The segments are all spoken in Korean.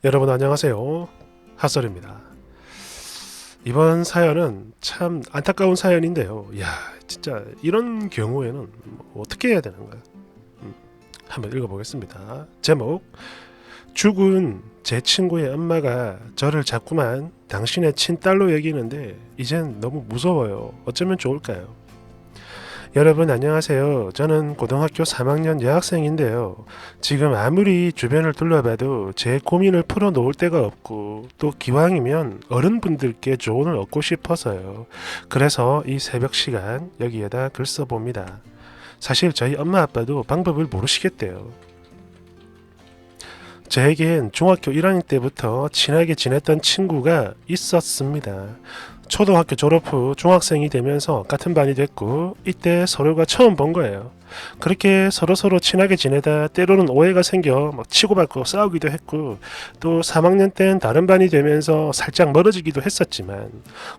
여러분 안녕하세요. 핫설입니다. 이번 사연은 참 안타까운 사연인데요. 야, 진짜 이런 경우에는 어떻게 해야 되는가? 한번 읽어보겠습니다. 제목: 죽은 제 친구의 엄마가 저를 자꾸만 당신의 친딸로 여기는데 이젠 너무 무서워요. 어쩌면 좋을까요? 여러분 안녕하세요. 저는 고등학교 3학년 여학생인데요. 지금 아무리 주변을 둘러봐도 제 고민을 풀어놓을 데가 없고 또 기왕이면 어른분들께 조언을 얻고 싶어서요. 그래서 이 새벽 시간 여기에다 글 써봅니다. 사실 저희 엄마 아빠도 방법을 모르시겠대요. 저에겐 중학교 1학년 때부터 친하게 지냈던 친구가 있었습니다. 초등학교 졸업 후 중학생이 되면서 같은 반이 됐고 이때 서로가 처음 본 거예요. 그렇게 서로 친하게 지내다 때로는 오해가 생겨 막 치고받고 싸우기도 했고 또 3학년 땐 다른 반이 되면서 살짝 멀어지기도 했었지만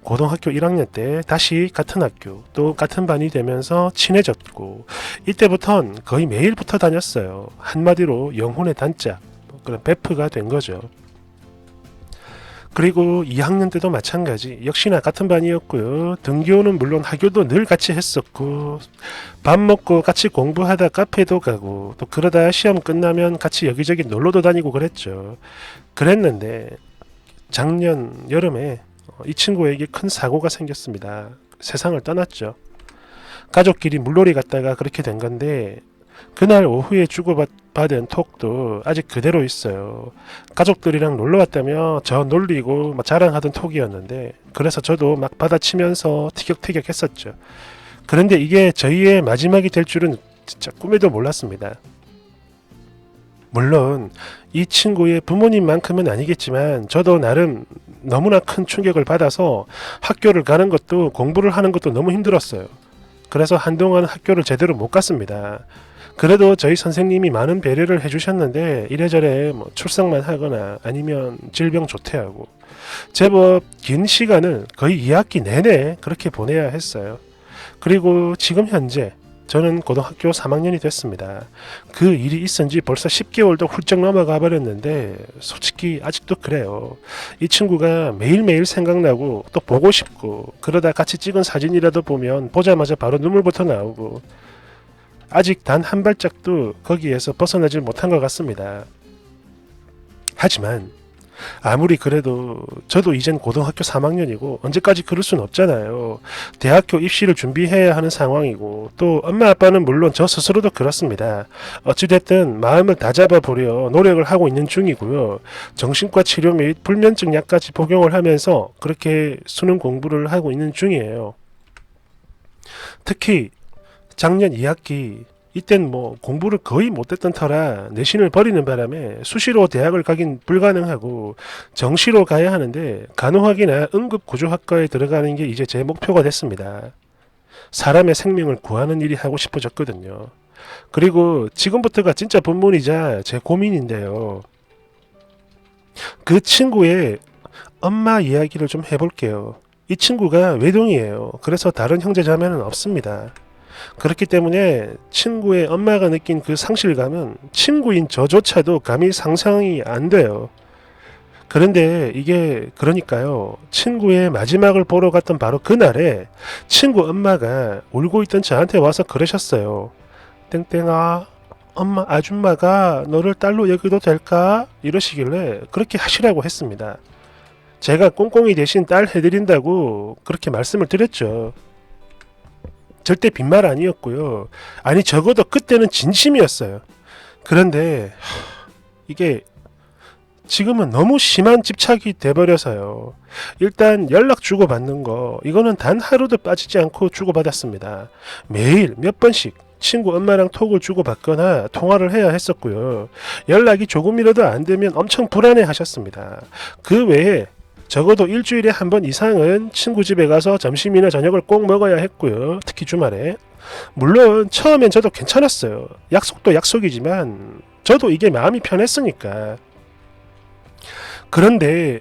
고등학교 1학년 때 다시 같은 학교 또 같은 반이 되면서 친해졌고 이때부턴 거의 매일 붙어 다녔어요. 한마디로 영혼의 단짝, 그런 베프가 된 거죠. 그리고 2학년 때도 마찬가지 역시나 같은 반이었고요. 등교는 물론 학교도 늘 같이 했었고 밥 먹고 같이 공부하다 카페도 가고 또 그러다 시험 끝나면 같이 여기저기 놀러도 다니고 그랬죠. 그랬는데 작년 여름에 이 친구에게 큰 사고가 생겼습니다. 세상을 떠났죠. 가족끼리 물놀이 갔다가 그렇게 된 건데 그날 오후에 주고받은 톡도 아직 그대로 있어요. 가족들이랑 놀러 왔다며 저 놀리고 막 자랑하던 톡이었는데 그래서 저도 막 받아치면서 티격태격 했었죠. 그런데 이게 저희의 마지막이 될 줄은 진짜 꿈에도 몰랐습니다. 물론 이 친구의 부모님만큼은 아니겠지만 저도 나름 너무나 큰 충격을 받아서 학교를 가는 것도 공부를 하는 것도 너무 힘들었어요. 그래서 한동안 학교를 제대로 못 갔습니다. 그래도 저희 선생님이 많은 배려를 해주셨는데 이래저래 출석만 하거나 아니면 질병 조퇴하고 제법 긴 시간을 거의 2학기 내내 그렇게 보내야 했어요. 그리고 지금 현재 저는 고등학교 3학년이 됐습니다. 그 일이 있은 지 벌써 10개월도 훌쩍 넘어가 버렸는데 솔직히 아직도 그래요. 이 친구가 매일매일 생각나고 또 보고 싶고 그러다 같이 찍은 사진이라도 보면 보자마자 바로 눈물부터 나오고 아직 단 한 발짝도 거기에서 벗어나질 못한 것 같습니다. 하지만 아무리 그래도 저도 이젠 고등학교 3학년이고 언제까지 그럴 순 없잖아요. 대학교 입시를 준비해야 하는 상황이고 또 엄마 아빠는 물론 저 스스로도 그렇습니다. 어찌됐든 마음을 다잡아 보려 노력을 하고 있는 중이고요. 정신과 치료 및 불면증 약까지 복용을 하면서 그렇게 수능 공부를 하고 있는 중이에요. 특히 작년 2학기 이땐 공부를 거의 못했던 터라 내신을 버리는 바람에 수시로 대학을 가긴 불가능하고 정시로 가야 하는데 간호학이나 응급구조학과에 들어가는 게 이제 제 목표가 됐습니다. 사람의 생명을 구하는 일이 하고 싶어졌거든요. 그리고 지금부터가 진짜 본문이자 제 고민인데요. 그 친구의 엄마 이야기를 좀 해볼게요. 이 친구가 외동이에요. 그래서 다른 형제자매는 없습니다. 그렇기 때문에 친구의 엄마가 느낀 그 상실감은 친구인 저조차도 감히 상상이 안 돼요. 그런데 이게 그러니까요. 친구의 마지막을 보러 갔던 바로 그날에 친구 엄마가 울고 있던 저한테 와서 그러셨어요. 땡땡아, 엄마 아줌마가 너를 딸로 여기도 될까? 이러시길래 그렇게 하시라고 했습니다. 제가 꽁꽁이 대신 딸 해드린다고 그렇게 말씀을 드렸죠. 절대 빈말 아니었고요. 아니 적어도 그때는 진심이었어요. 그런데 이게 지금은 너무 심한 집착이 돼버려서요. 일단 연락 주고받는 거 이거는 단 하루도 빠지지 않고 주고받았습니다. 매일 몇 번씩 친구 엄마랑 톡을 주고받거나 통화를 해야 했었고요. 연락이 조금이라도 안 되면 엄청 불안해 하셨습니다. 그 외에 적어도 일주일에 한 번 이상은 친구 집에 가서 점심이나 저녁을 꼭 먹어야 했고요. 특히 주말에. 물론 처음엔 저도 괜찮았어요. 약속도 약속이지만 저도 이게 마음이 편했으니까. 그런데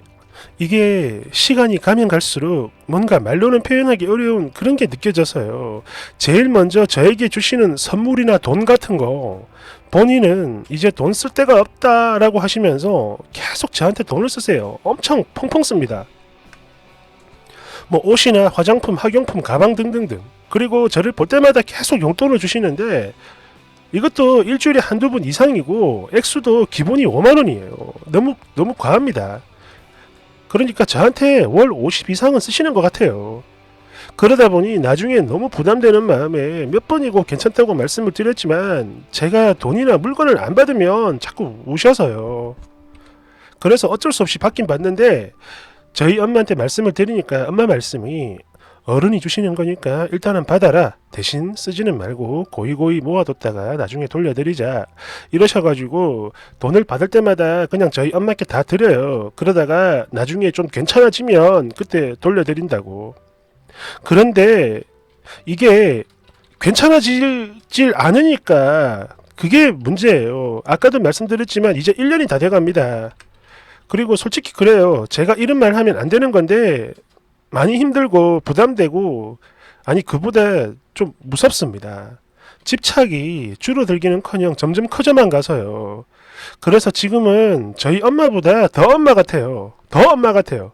이게 시간이 가면 갈수록 뭔가 말로는 표현하기 어려운 그런 게 느껴져서요. 제일 먼저 저에게 주시는 선물이나 돈 같은 거 본인은 이제 돈 쓸 데가 없다라고 하시면서 계속 저한테 돈을 쓰세요. 엄청 펑펑 씁니다. 뭐 옷이나 화장품, 학용품, 가방 등등등. 그리고 저를 볼 때마다 계속 용돈을 주시는데 이것도 일주일에 한두 번 이상이고 액수도 기본이 5만원이에요. 너무 과합니다. 그러니까 저한테 월 50 이상은 쓰시는 것 같아요. 그러다 보니 나중에 너무 부담되는 마음에 몇 번이고 괜찮다고 말씀을 드렸지만 제가 돈이나 물건을 안 받으면 자꾸 우셔서요. 그래서 어쩔 수 없이 받긴 받는데 저희 엄마한테 말씀을 드리니까 엄마 말씀이 어른이 주시는 거니까 일단은 받아라. 대신 쓰지는 말고 고이고이 모아뒀다가 나중에 돌려드리자. 이러셔가지고 돈을 받을 때마다 그냥 저희 엄마께 다 드려요. 그러다가 나중에 좀 괜찮아지면 그때 돌려드린다고. 그런데 이게 괜찮아질 않으니까 그게 문제예요. 아까도 말씀드렸지만 이제 1년이 다 돼갑니다. 그리고 솔직히 그래요. 제가 이런 말 하면 안 되는 건데 많이 힘들고 부담되고 아니 그보다 좀 무섭습니다. 집착이 줄어들기는커녕 점점 커져만 가서요. 그래서 지금은 저희 엄마보다 더 엄마 같아요. 더 엄마 같아요.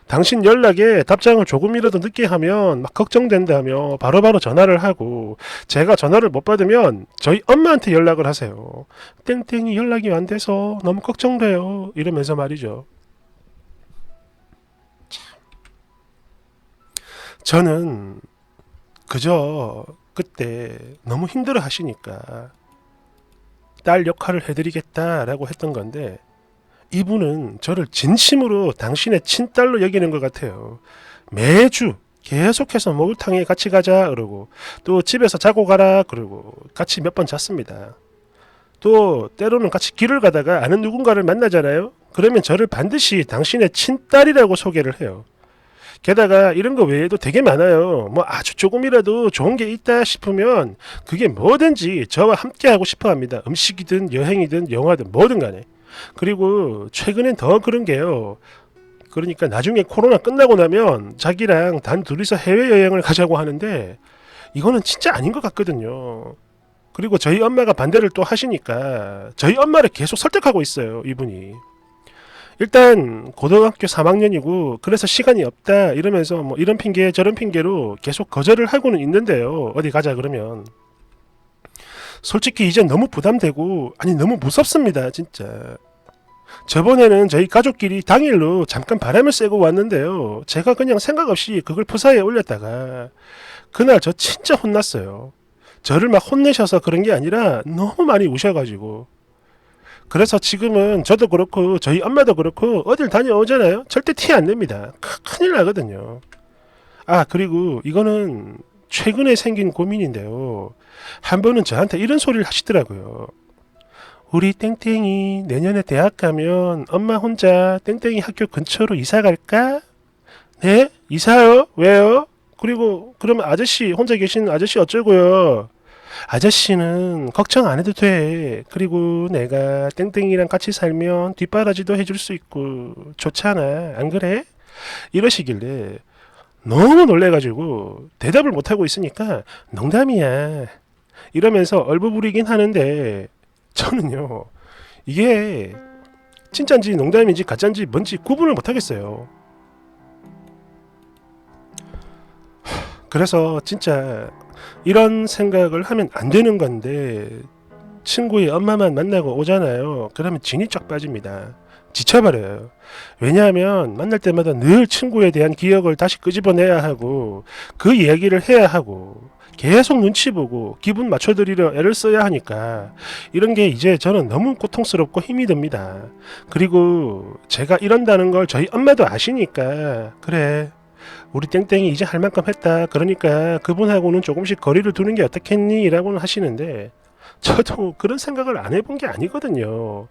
당신 연락에 답장을 조금이라도 늦게 하면 막 걱정된다며 바로바로 전화를 하고 제가 전화를 못 받으면 저희 엄마한테 연락을 하세요. 땡땡이 연락이 안 돼서 너무 걱정돼요. 이러면서 말이죠. 저는 그저 그때 너무 힘들어 하시니까 딸 역할을 해드리겠다라고 했던 건데 이분은 저를 진심으로 당신의 친딸로 여기는 것 같아요. 매주 계속해서 목욕탕에 같이 가자 그러고 또 집에서 자고 가라 그러고 같이 몇 번 잤습니다. 또 때로는 같이 길을 가다가 아는 누군가를 만나잖아요. 그러면 저를 반드시 당신의 친딸이라고 소개를 해요. 게다가 이런 거 외에도 되게 많아요. 뭐 아주 조금이라도 좋은 게 있다 싶으면 그게 뭐든지 저와 함께 하고 싶어 합니다. 음식이든 여행이든 영화든 뭐든 간에. 그리고 최근엔 더 그런 게요. 그러니까 나중에 코로나 끝나고 나면 자기랑 단 둘이서 해외여행을 가자고 하는데 이거는 진짜 아닌 것 같거든요. 그리고 저희 엄마가 반대를 또 하시니까 저희 엄마를 계속 설득하고 있어요. 이분이. 일단 고등학교 3학년이고 그래서 시간이 없다 이러면서 뭐 이런 핑계 저런 핑계로 계속 거절을 하고는 있는데요. 어디 가자 그러면 솔직히 이제 너무 부담되고 아니 너무 무섭습니다. 진짜. 저번에는 저희 가족끼리 당일로 잠깐 바람을 쐬고 왔는데요. 제가 그냥 생각 없이 그걸 푸사에 올렸다가 그날 저 진짜 혼났어요. 저를 막 혼내셔서 그런 게 아니라 너무 많이 우셔가지고 그래서 지금은 저도 그렇고 저희 엄마도 그렇고 어딜 다녀오잖아요. 절대 티 안 냅니다. 큰일 나거든요. 아 그리고 이거는 최근에 생긴 고민인데요. 한 번은 저한테 이런 소리를 하시더라고요. 우리 땡땡이 내년에 대학 가면 엄마 혼자 땡땡이 학교 근처로 이사 갈까? 네? 이사요? 왜요? 그리고 그러면 아저씨 혼자 계시는 아저씨 어쩌고요? 아저씨는 걱정 안 해도 돼. 그리고 내가 땡땡이랑 같이 살면 뒷바라지도 해줄 수 있고 좋잖아. 안 그래? 이러시길래 너무 놀래가지고 대답을 못하고 있으니까 농담이야. 이러면서 얼버무리긴 하는데 저는요. 이게 진짠지 농담인지 가짠지 뭔지 구분을 못하겠어요. 그래서 진짜 이런 생각을 하면 안 되는 건데 친구의 엄마만 만나고 오잖아요. 그러면 진이 쫙 빠집니다. 지쳐버려요. 왜냐하면 만날 때마다 늘 친구에 대한 기억을 다시 끄집어내야 하고 그 이야기를 해야 하고 계속 눈치 보고 기분 맞춰드리려 애를 써야 하니까 이런 게 이제 저는 너무 고통스럽고 힘이 듭니다. 그리고 제가 이런다는 걸 저희 엄마도 아시니까 그래 우리 땡땡이 이제 할 만큼 했다. 그러니까 그분하고는 조금씩 거리를 두는 게 어떻겠니? 라고는 하시는데 저도 그런 생각을 안 해본 게 아니거든요.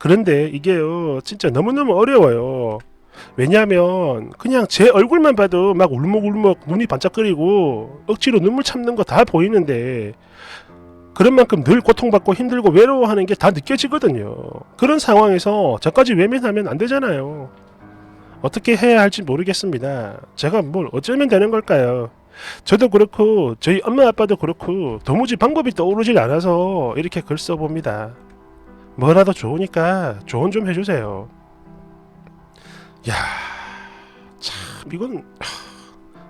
그런데 이게요 진짜 너무너무 어려워요. 왜냐하면 그냥 제 얼굴만 봐도 막 울먹울먹 눈이 반짝거리고 억지로 눈물 참는 거 다 보이는데 그런 만큼 늘 고통받고 힘들고 외로워하는 게 다 느껴지거든요. 그런 상황에서 저까지 외면하면 안 되잖아요. 어떻게 해야 할지 모르겠습니다. 제가 뭘 어쩌면 되는 걸까요? 저도 그렇고 저희 엄마 아빠도 그렇고 도무지 방법이 떠오르질 않아서 이렇게 글 써봅니다. 뭐라도 좋으니까 조언 좀 해주세요. 야, 참 이건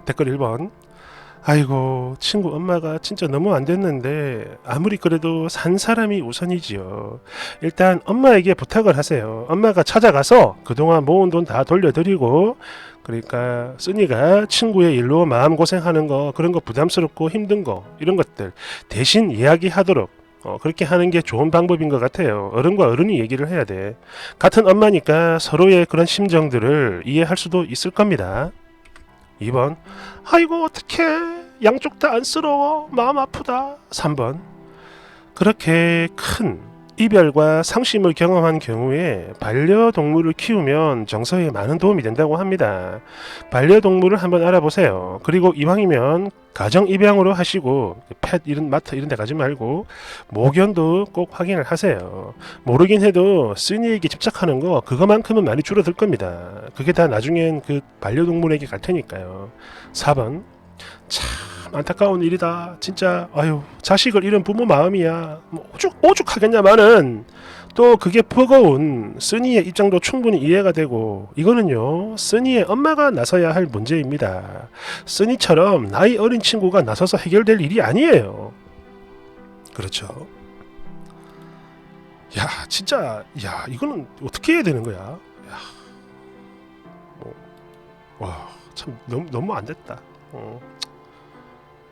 댓글 1번. 아이고 친구 엄마가 진짜 너무 안 됐는데 아무리 그래도 산 사람이 우선이지요. 일단 엄마에게 부탁을 하세요. 엄마가 찾아가서 그동안 모은 돈 다 돌려드리고, 그러니까 쓰니가 친구의 일로 마음고생하는 거, 그런 거 부담스럽고 힘든 거 이런 것들 대신 이야기하도록 그렇게 하는 게 좋은 방법인 것 같아요. 어른과 어른이 얘기를 해야 돼. 같은 엄마니까 서로의 그런 심정들을 이해할 수도 있을 겁니다. 2번. 아이고 어떡해 양쪽 다 안쓰러워 마음 아프다. 3번. 그렇게 큰 이별과 상심을 경험한 경우에 반려동물을 키우면 정서에 많은 도움이 된다고 합니다. 반려동물을 한번 알아보세요. 그리고 이왕이면 가정 입양으로 하시고 펫 이런 마트 이런 데 가지 말고 모견도 꼭 확인을 하세요. 모르긴 해도 쓰니에게 집착하는 거 그거만큼은 많이 줄어들 겁니다. 그게 다 나중엔 그 반려동물에게 갈 테니까요. 4번. 참 안타까운 일이다. 진짜 아유 자식을 잃은 부모 마음이야. 뭐 오죽하겠냐마는 또 그게 버거운 쓰니의 입장도 충분히 이해가 되고, 이거는요 쓰니의 엄마가 나서야 할 문제입니다. 쓰니처럼 나이 어린 친구가 나서서 해결될 일이 아니에요. 그렇죠. 야 진짜 야 이거는 어떻게 해야 되는 거야. 야, 와참 너무 안 됐다.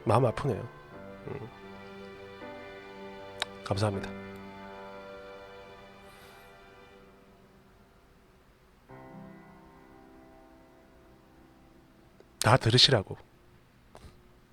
마음 아프네요. 감사합니다. 다 들으시라고.